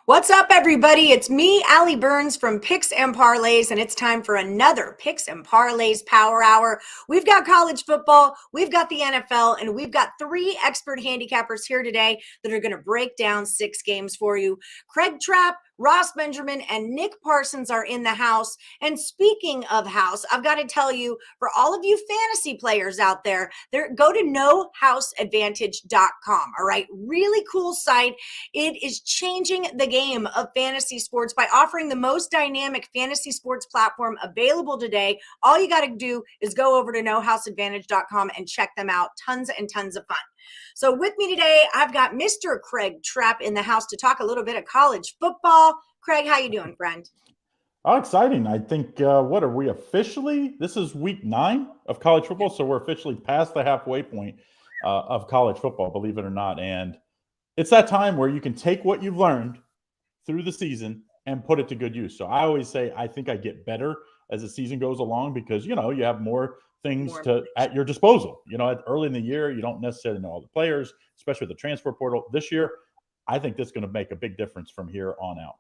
What's up, everybody? It's me, Allie Burns from Picks and Parlays, and it's time for another Picks and Parlays Power Hour. We've got college football, we've got the NFL, and we've got three expert handicappers here today that are going to break down 6 games for you. Craig Trapp, Ross Benjamin, and Nick Parsons are in the house. And speaking of house, I've got to tell you, for all of you fantasy players out there, go to nohouseadvantage.com. All right, really cool site. It is changing the game of fantasy sports by offering the most dynamic fantasy sports platform available today. All you got to do is go over to nohouseadvantage.com and check them out. Tons and tons of fun. So with me today, I've got Mr. Craig Trapp in the house to talk a little bit of college football. Craig, how you doing, friend? Oh, exciting. I think, what are we officially? This is week 9 of college football, so we're officially past the halfway point of college football, believe it or not. And it's that time where you can take what you've learned through the season and put it to good use. So I always say I think I get better as the season goes along because, you have more things at your disposal. Early in the year, you don't necessarily know all the players, especially with the transfer portal. This year, I think this is going to make a big difference from here on out.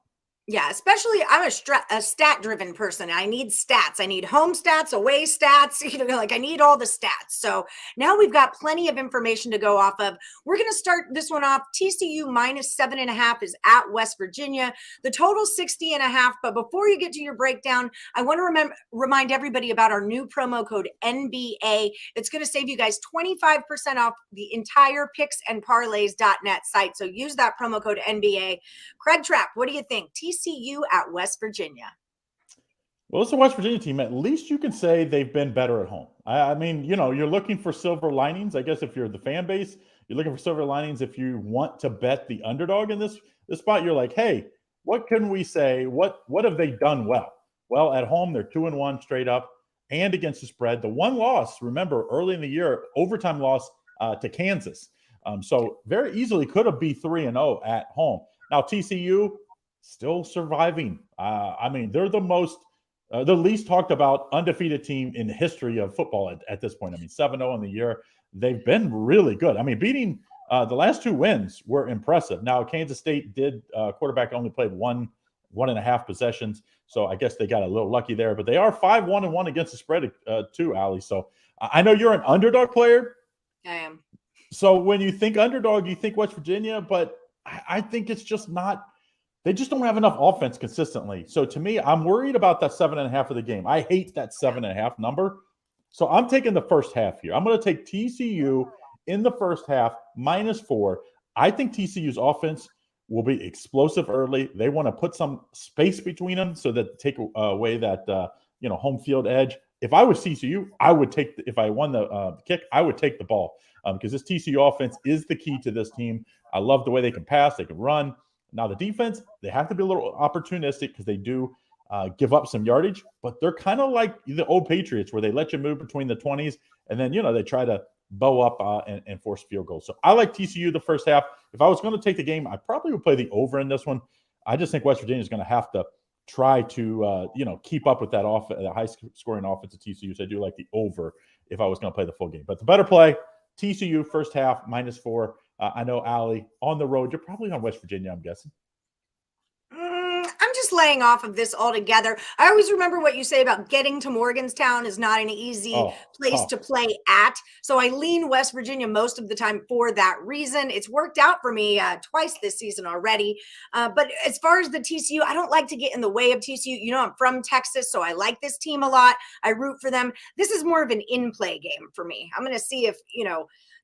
Yeah, especially I'm a stat-driven person. I need stats. I need home stats, away stats. I need all the stats. So now we've got plenty of information to go off of. We're going to start this one off. TCU minus 7.5 is at West Virginia. The total 60.5. But before you get to your breakdown, I want to remind everybody about our new promo code NBA. It's going to save you guys 25% off the entire picksandparlays.net site. So use that promo code NBA. Craig Trapp, what do you think? TCU at West Virginia. Well, it's a West Virginia team. At least you can say they've been better at home. I mean, you're looking for silver linings. I guess if you're the fan base, you're looking for silver linings. If you want to bet the underdog in this spot, you're like, hey, what can we say? What have they done well? Well, at home, they're 2-1 straight up and against the spread. The one loss, remember, early in the year, overtime loss to Kansas. So very easily could have been 3-0 at home. Now, TCU still surviving. I mean, they're the least talked about undefeated team in the history of football at this point. I mean, 7-0 in the year. They've been really good. I mean, beating the last 2 wins were impressive. Now, Kansas State quarterback only played 1.5 possessions. So I guess they got a little lucky there. But they are 5-1-1 against the spread too, Allie. So I know you're an underdog player. I am. So when you think underdog, you think West Virginia, but I think it's just not – they just don't have enough offense consistently. So to me, I'm worried about that 7.5 of the game. I hate that 7.5 number. So I'm taking the first half here. I'm going to take TCU in the first half, -4. I think TCU's offense will be explosive early. They want to put some space between them so that take away that home field edge. If I was TCU, I would take if I won the kick, I would take the ball because this TCU offense is the key to this team. I love the way they can pass, they can run. Now the defense, they have to be a little opportunistic because they do give up some yardage, but they're kind of like the old Patriots where they let you move between the 20s and then they try to bow up and force field goals. So I like TCU the first half. If I was going to take the game, I probably would play the over in this one. I just think West Virginia is going to have to try to keep up with that high-scoring offense of TCU. So I do like the over if I was going to play the full game. But the better play, TCU first half, -4. I know, Allie, on the road, you're probably on West Virginia, I'm guessing. I'm just laying off of this altogether. I always remember what you say about getting to Morgantown is not an easy place to play at. So I lean West Virginia most of the time for that reason. It's worked out for me twice this season already. But as far as the TCU, I don't like to get in the way of TCU. I'm from Texas, so I like this team a lot. I root for them. This is more of an in-play game for me. I'm going to see if,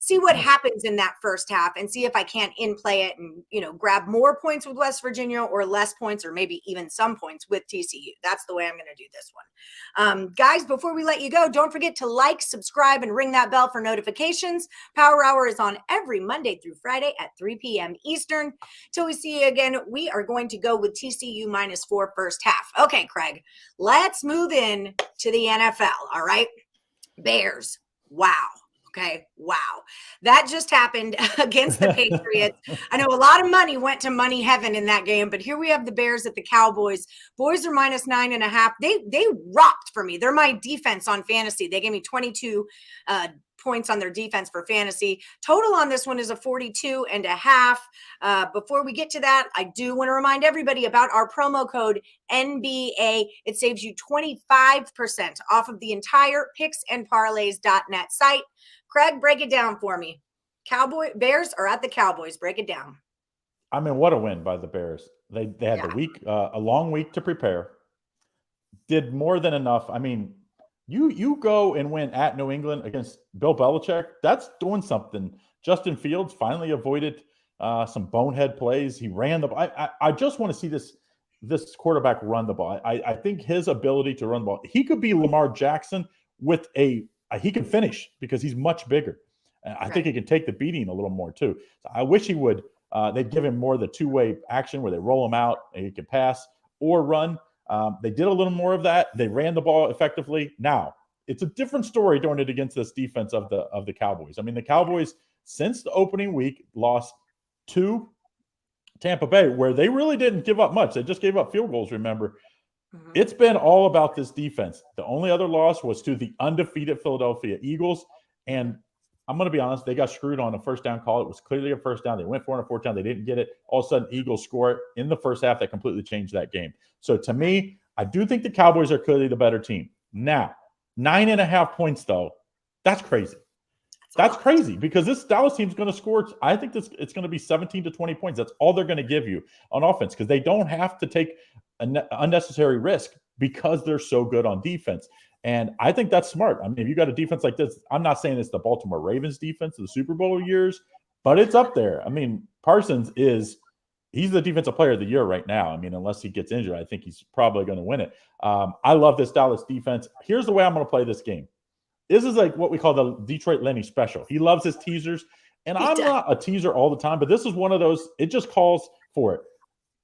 see what happens in that first half and see if I can't in-play it and, grab more points with West Virginia or less points or maybe even some points with TCU. That's the way I'm going to do this one. Guys, before we let you go, don't forget to like, subscribe, and ring that bell for notifications. Power Hour is on every Monday through Friday at 3 p.m. Eastern. Till we see you again, we are going to go with TCU -4 first half. Okay, Craig, let's move in to the NFL, all right? Bears, wow. Okay. Wow. That just happened against the Patriots. I know a lot of money went to money heaven in that game, but here we have the Bears at the Cowboys. Boys are -9.5. They rocked for me. They're my defense on fantasy. They gave me 22 points on their defense for fantasy. Total on this one is a 42.5. Before we get to that, I do want to remind everybody about our promo code NBA. It saves you 25% off of the entire picksandparlays.net site. Craig, break it down for me. Bears are at the Cowboys. Break it down. I mean, what a win by the Bears. They had a long week to prepare. Did more than enough. I mean, you go and win at New England against Bill Belichick. That's doing something. Justin Fields finally avoided some bonehead plays. He ran the ball. I just want to see this quarterback run the ball. I think his ability to run the ball. He could be Lamar Jackson with he can finish because he's much bigger. I think he can take the beating a little more too. So I wish he would. They'd give him more of the two-way action where they roll him out and he can pass or run. They did a little more of that. They ran the ball effectively. Now, it's a different story doing it against this defense of the Cowboys. I mean, the Cowboys, since the opening week, lost to Tampa Bay, where they really didn't give up much. They just gave up field goals, remember. Mm-hmm. It's been all about this defense. The only other loss was to the undefeated Philadelphia Eagles, and I'm going to be honest, they got screwed on a first down call. It was clearly a first down. They went for it on a fourth down. They didn't get it. All of a sudden, Eagles score it in the first half. That completely changed that game. So to me, I do think the Cowboys are clearly the better team. Now, 9.5 points, though, that's crazy. That's crazy because this Dallas team's going to score. I think it's going to be 17 to 20 points. That's all they're going to give you on offense because they don't have to take an unnecessary risk because they're so good on defense. And I think that's smart. I mean, if you got a defense like this, I'm not saying it's the Baltimore Ravens defense of the Super Bowl years, but it's up there. I mean, Parsons he's the defensive player of the year right now. I mean, unless he gets injured, I think he's probably going to win it. I love this Dallas defense. Here's the way I'm going to play this game. This is like what we call the Detroit Lenny special. He loves his teasers, and I'm not a teaser all the time, but this is one of those. It just calls for it.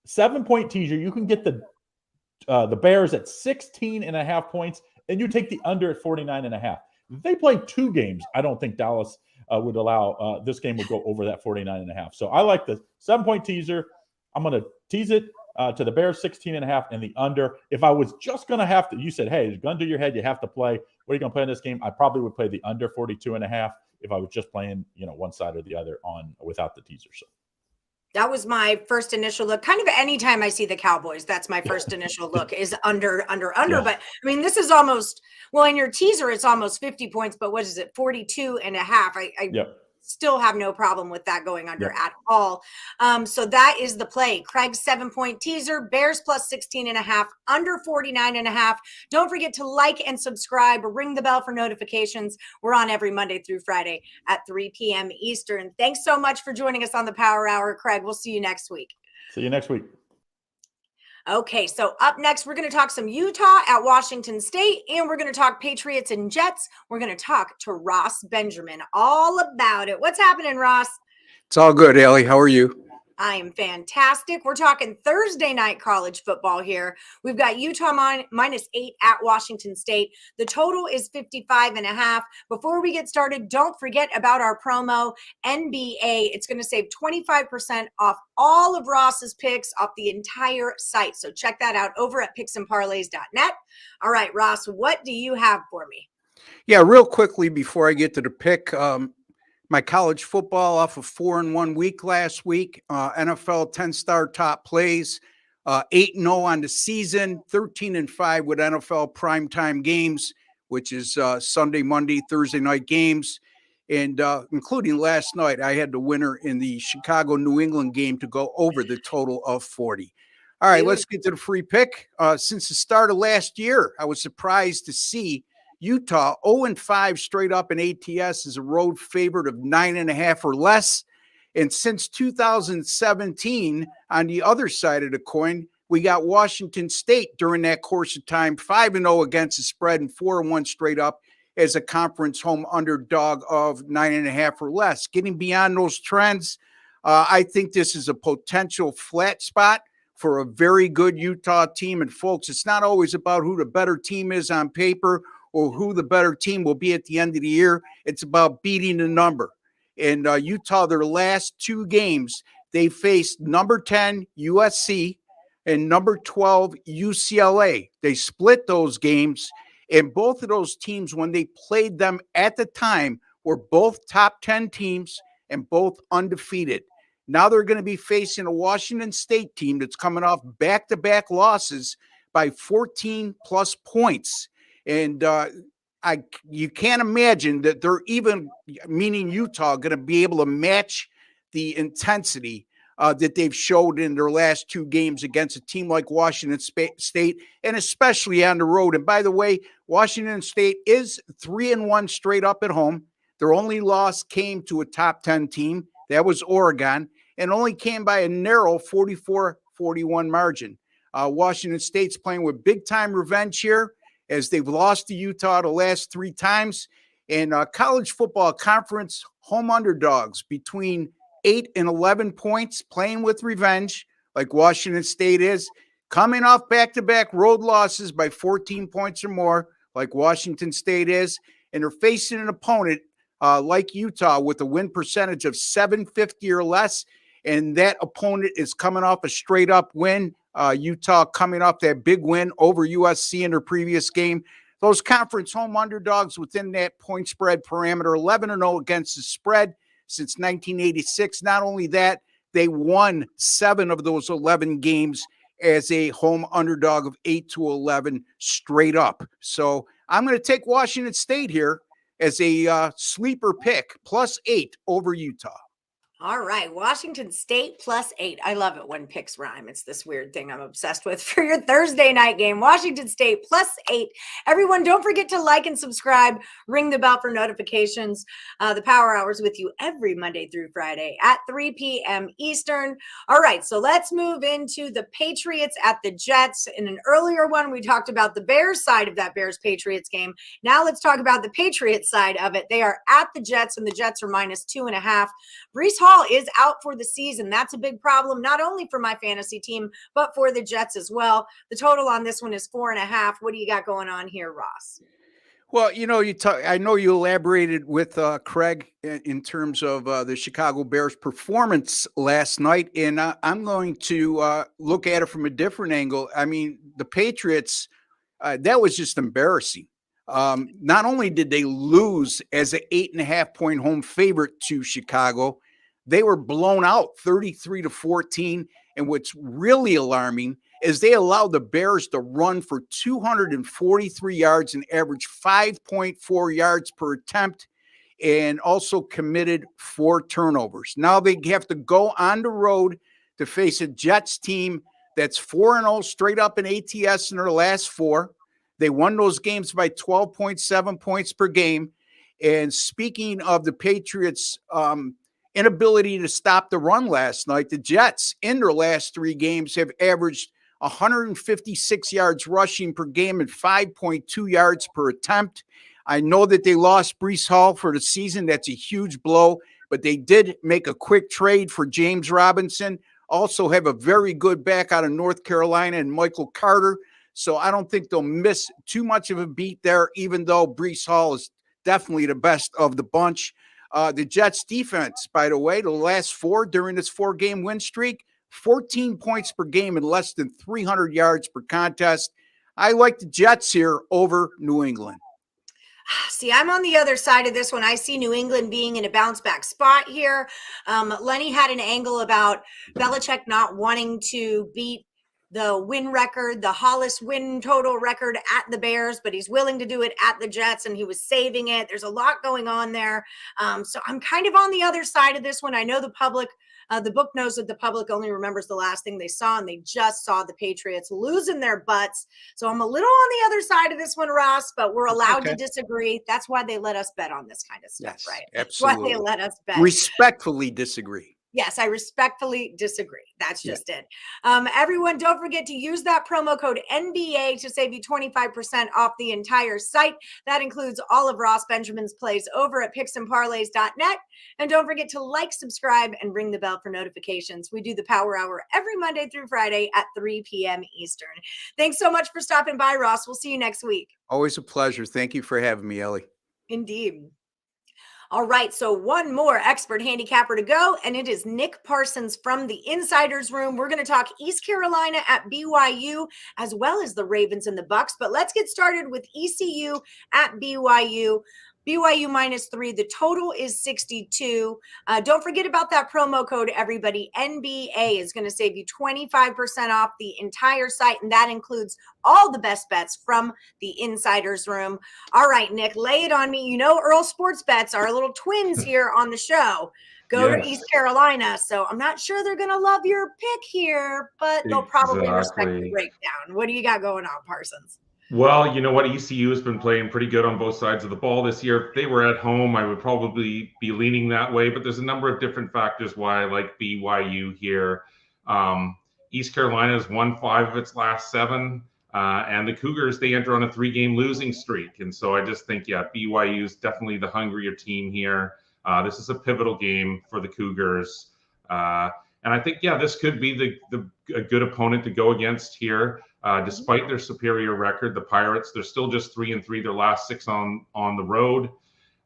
7-point teaser. You can get the Bears at 16.5 points, and you take the under at 49.5. If they play 2 games, I don't think Dallas would allow this game would go over that 49.5. So I like the 7-point teaser. I'm going to tease it to the Bears 16.5 and the under. If I was just going to have to, you said, hey, gun to your head, you have to play. What are you going to play in this game? I probably would play the under 42.5 if I was just playing, one side or the other without the teaser. So that was my first initial look. Kind of anytime I see the Cowboys, that's my first initial look is under. Yeah. But I mean, this is almost, in your teaser, it's almost 50 points, but what is it? 42.5. I still have no problem with that going under at all. So that is the play. Craig's 7-point teaser, Bears plus 16.5, under 49.5. Don't forget to like and subscribe, ring the bell for notifications. We're on every Monday through Friday at 3 p.m. Eastern. Thanks so much for joining us on the Power Hour, Craig. We'll see you next week. See you next week. Okay, so up next, we're going to talk some Utah at Washington State, and we're going to talk Patriots and Jets. We're going to talk to Ross Benjamin all about it. What's happening, Ross? It's all good, Allie. How are you? I am fantastic. We're talking Thursday night college football here. We've got Utah -8 at Washington State. The total is 55.5. Before we get started, don't forget about our promo NBA. It's going to save 25% off all of Ross's picks off the entire site. So check that out over at picksandparlays.net. All right, Ross, what do you have for me? Yeah, real quickly before I get to the pick, my college football off a 4-1 week last week. NFL 10-star top plays, 8-0 on the season, 13-5 with NFL primetime games, which is Sunday, Monday, Thursday night games. And including last night, I had the winner in the Chicago-New England game to go over the total of 40. All right, let's get to the free pick. Since the start of last year, I was surprised to see Utah 0-5 straight up in ATS is a road favorite of 9.5 or less. And since 2017, on the other side of the coin, we got Washington State during that course of time, 5-0 against the spread and 4-1 straight up as a conference home underdog of 9.5 or less. Getting beyond those trends, I think this is a potential flat spot for a very good Utah team. And folks, it's not always about who the better team is on paper or who the better team will be at the end of the year. It's about beating the number. And Utah, their last 2 games, they faced number 10 USC and number 12 UCLA. They split those games, and both of those teams, when they played them at the time, were both top 10 teams and both undefeated. Now they're going to be facing a Washington State team that's coming off back-to-back losses by 14 plus points. And you can't imagine that they're even, meaning Utah, going to be able to match the intensity that they've showed in their last two games against a team like Washington State, and especially on the road. And by the way, Washington State is 3-1 straight up at home. Their only loss came to a top 10 team. That was Oregon, and only came by a narrow 44-41 margin. Washington State's playing with big-time revenge here, as they've lost to Utah the last 3 times. And college football conference home underdogs between 8 and 11 points, playing with revenge like Washington State is, coming off back-to-back road losses by 14 points or more like Washington State is, and they're facing an opponent like Utah with a win percentage of 750 or less, and that opponent is coming off a straight-up win. Utah coming off that big win over USC in their previous game. Those conference home underdogs within that point spread parameter, 11-0 against the spread since 1986. Not only that, they won 7 of those 11 games as a home underdog of 8-11 straight up. So I'm going to take Washington State here as a sleeper pick, +8 over Utah. All right, Washington State +8. I love it when picks rhyme. It's this weird thing I'm obsessed with for your Thursday night game. Washington State +8. Everyone, don't forget to like and subscribe. Ring the bell for notifications. The Power Hour's with you every Monday through Friday at 3 p.m. Eastern. All right, so let's move into the Patriots at the Jets. In an earlier one, we talked about the Bears side of that Bears-Patriots game. Now let's talk about the Patriots side of it. They are at the Jets, and the Jets are -2.5. Breece Hall is out for the season. That's a big problem, not only for my fantasy team, but for the Jets as well. The total on this one is 4.5. What do you got going on here, Ross? Well, I know you elaborated with Craig in terms of the Chicago Bears performance last night, and I'm going to look at it from a different angle. I mean, the Patriots, that was just embarrassing. Not only did they lose as an 8.5-point home favorite to Chicago, they were blown out 33-14. And what's really alarming is they allowed the Bears to run for 243 yards and average 5.4 yards per attempt, and also committed 4 turnovers. Now they have to go on the road to face a Jets team that's 4-0 straight up in ATS in their last 4. They won those games by 12.7 points per game. And speaking of the Patriots' inability to stop the run last night, the Jets in their last 3 games have averaged 156 yards rushing per game and 5.2 yards per attempt. I know that they lost Breece Hall for the season. That's a huge blow, but they did make a quick trade for James Robinson. Also have a very good back out of North Carolina and Michael Carter. So I don't think they'll miss too much of a beat there, even though Breece Hall is definitely the best of the bunch. The Jets defense, by the way, the last 4 during this 4-game win streak, 14 points per game and less than 300 yards per contest. I like the Jets here over New England. See, I'm on the other side of this one. I see New England being in a bounce back spot here. Lenny had an angle about Belichick not wanting to beat the win record, the Hollis win total record at the Bears, but he's willing to do it at the Jets, and he was saving it. There's a lot going on there. So I'm kind of on the other side of this one. I know the public, the book knows that the public only remembers the last thing they saw, and they just saw the Patriots losing their butts. So I'm a little on the other side of this one, Ross, but we're allowed to disagree. That's why they let us bet on this kind of stuff, right? Absolutely. That's why they let us bet. Respectfully disagree. Yes, I respectfully disagree. That's just it. Everyone, don't forget to use that promo code NBA to save you 25% off the entire site. That includes all of Ross Benjamin's plays over at picksandparlays.net. And don't forget to like, subscribe, and ring the bell for notifications. We do the Power Hour every Monday through Friday at 3 p.m. Eastern. Thanks so much for stopping by, Ross. We'll see you next week. Always a pleasure. Thank you for having me, Ellie. Indeed. All right, so one more expert handicapper to go, and it is Nick Parsons from the Insiders Room. We're going to talk East Carolina at BYU, as well as the Ravens and the Bucks. But let's get started with ECU at BYU. BYU -3. The total is 62. Don't forget about that promo code, everybody. NBA is going to save you 25% off the entire site, and that includes all the best bets from the Insiders Room. All right, Nick, lay it on me. You know Earl Sports Bets, our little twins here on the show, go to East Carolina. So I'm not sure they're going to love your pick here, but they'll probably respect the breakdown. What do you got going on, Parsons? Well, you know what? ECU has been playing pretty good on both sides of the ball this year. If they were at home, I would probably be leaning that way, but there's a number of different factors why I like BYU here. East Carolina has won 5 of its last 7, and the Cougars, they enter on a 3-game losing streak. And so I just think, BYU is definitely the hungrier team here. This is a pivotal game for the Cougars. And I think, this could be a good opponent to go against here. Despite their superior record, the Pirates, they're still just 3-3, their last 6 on the road.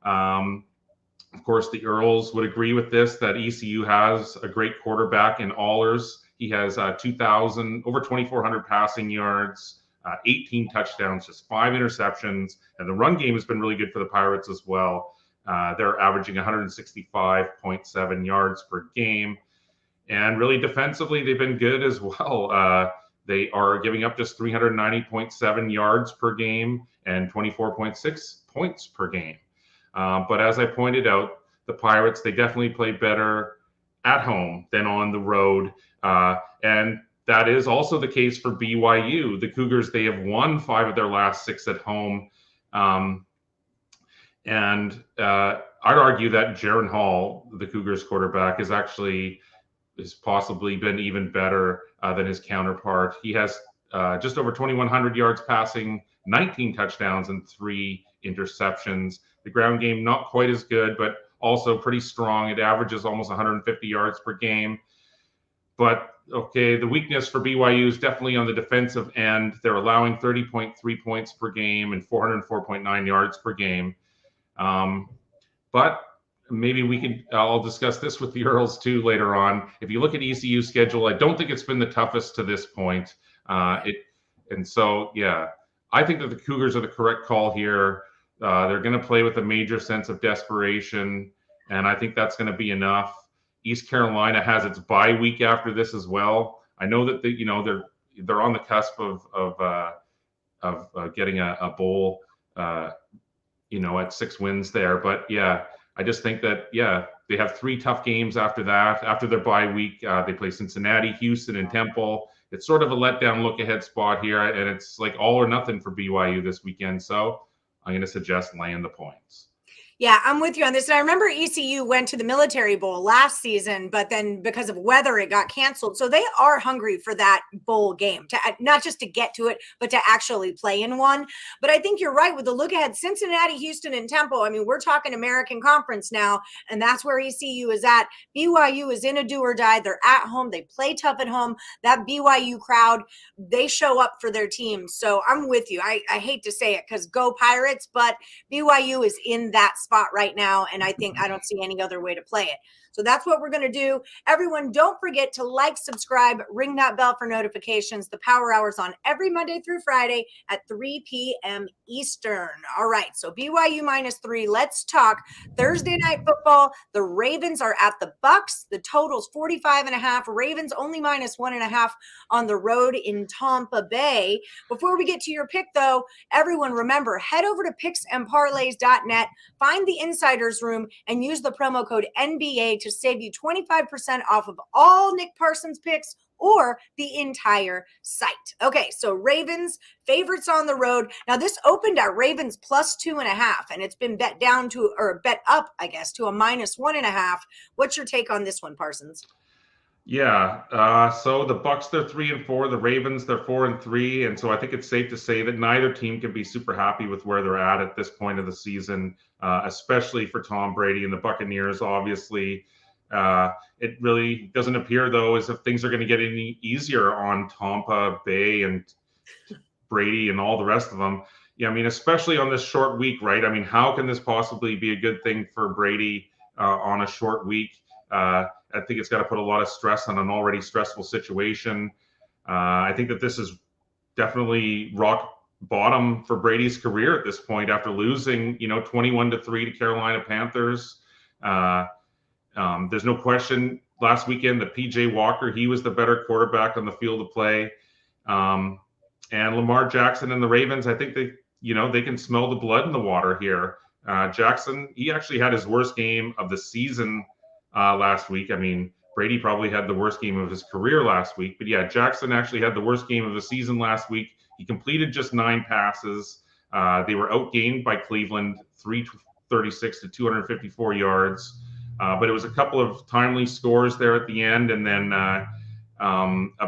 Of course, the Earls would agree with this, that ECU has a great quarterback in Allers. He has over 2,400 passing yards, 18 touchdowns, just 5 interceptions. And the run game has been really good for the Pirates as well. They're averaging 165.7 yards per game. And really defensively, they've been good as well. They are giving up just 390.7 yards per game and 24.6 points per game. But as I pointed out, the Pirates, they definitely play better at home than on the road. And that is also the case for BYU. The Cougars, they have won 5 of their last 6 at home. And I'd argue that Jaron Hall, the Cougars quarterback, has possibly been even better than his counterpart. He has just over 2,100 yards passing, 19 touchdowns, and 3 interceptions. The ground game, not quite as good, but also pretty strong. It averages almost 150 yards per game. But, the weakness for BYU is definitely on the defensive end. They're allowing 30.3 points per game and 404.9 yards per game. But maybe I'll discuss this with the Earls too later on. If you look at ECU's schedule, I don't think it's been the toughest to this point. I think that the Cougars are the correct call here. They're going to play with a major sense of desperation, and I think that's going to be enough. East Carolina has its bye week after this as well. I know that they're on the cusp of getting a bowl, at 6 wins there. But I just think that they have 3 tough games after that. After their bye week, they play Cincinnati, Houston, and Temple. It's sort of a letdown look-ahead spot here, and it's like all or nothing for BYU this weekend. So I'm going to suggest laying the points. Yeah, I'm with you on this. And I remember ECU went to the Military Bowl last season, but then because of weather, it got canceled. So they are hungry for that bowl game, to not just to get to it, but to actually play in one. But I think you're right with the look ahead. Cincinnati, Houston, and Temple. I mean, we're talking American Conference now, and that's where ECU is at. BYU is in a do or die. They're at home. They play tough at home. That BYU crowd, they show up for their team. So I'm with you. I hate to say it because go Pirates, but BYU is in that spot right now, and I don't see any other way to play it. So that's what we're going to do. Everyone, don't forget to like, subscribe, ring that bell for notifications. The Power Hour's on every Monday through Friday at 3 p.m. Eastern. All right, so BYU -3. Let's talk Thursday night football. The Ravens are at the Bucs. The total's 45.5. Ravens only -1.5 on the road in Tampa Bay. Before we get to your pick, though, everyone remember, head over to picksandparlays.net, find the Insiders Room, and use the promo code NBA to save you 25% off of all Nick Parsons picks or the entire site. Okay, so Ravens favorites on the road. Now this opened at Ravens +2.5, and it's been bet up, I guess, to a -1.5. What's your take on this one, Parsons? So the Bucs, they're 3-4. The Ravens, they're 4-3, and so I think it's safe to say that neither team can be super happy with where they're at this point of the season, especially for Tom Brady and the Buccaneers. Obviously, it really doesn't appear though as if things are going to get any easier on Tampa Bay and Brady and all the rest of them. Yeah, I mean, especially on this short week, right? I mean, how can this possibly be a good thing for Brady on a short week? I think it's got to put a lot of stress on an already stressful situation. I think that this is definitely rock bottom for Brady's career at this point after losing, 21-3 to Carolina Panthers. There's no question last weekend that PJ Walker, he was the better quarterback on the field of play. And Lamar Jackson and the Ravens, I think they can smell the blood in the water here. Jackson, he actually had his worst game of the season last week. I mean, Brady probably had the worst game of his career last week. But yeah, Jackson actually had the worst game of the season last week. He completed just 9 passes. They were outgained by Cleveland, 336 to 254 yards. But it was a couple of timely scores there at the end, and then a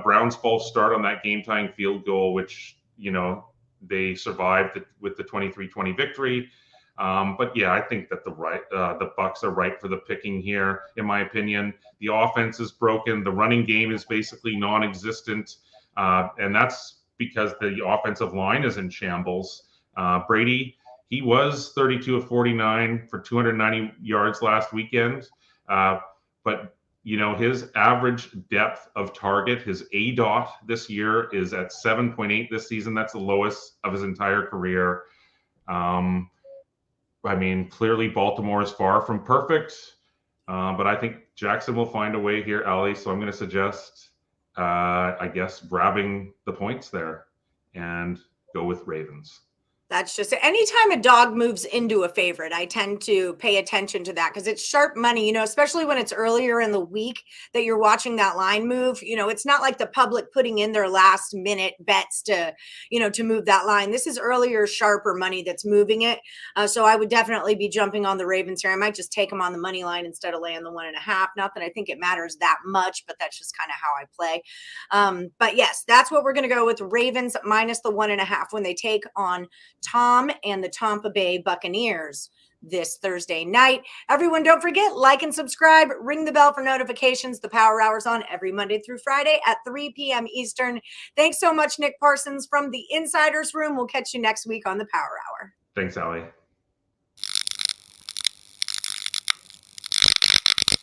Browns false start on that game-tying field goal, which, they survived with the 23-20 victory. But yeah, I think that the Bucs are ripe for the picking here, in my opinion. The offense is broken. The running game is basically non-existent. And that's because the offensive line is in shambles. Brady, he was 32 of 49 for 290 yards last weekend. But, his average depth of target, his ADOT this year is at 7.8 this season. That's the lowest of his entire career. I mean, clearly Baltimore is far from perfect, but I think Jackson will find a way here, Ali. So I'm going to suggest, I guess, grabbing the points there and go with Ravens. That's just anytime a dog moves into a favorite, I tend to pay attention to that because it's sharp money, especially when it's earlier in the week that you're watching that line move. It's not like the public putting in their last minute bets to move that line. This is earlier, sharper money that's moving it. So I would definitely be jumping on the Ravens here. I might just take them on the money line instead of laying the 1.5. Not that I think it matters that much, but that's just kind of how I play. But yes, that's what we're going to go with. Ravens minus the 1.5 when they take on Tom and the Tampa Bay Buccaneers this Thursday night. Everyone, don't forget, like and subscribe, ring the bell for notifications. The Power Hour's on every Monday through Friday at 3 p.m. Eastern. Thanks so much, Nick Parsons from the Insiders Room. We'll catch you next week on the Power Hour. Thanks, Ali.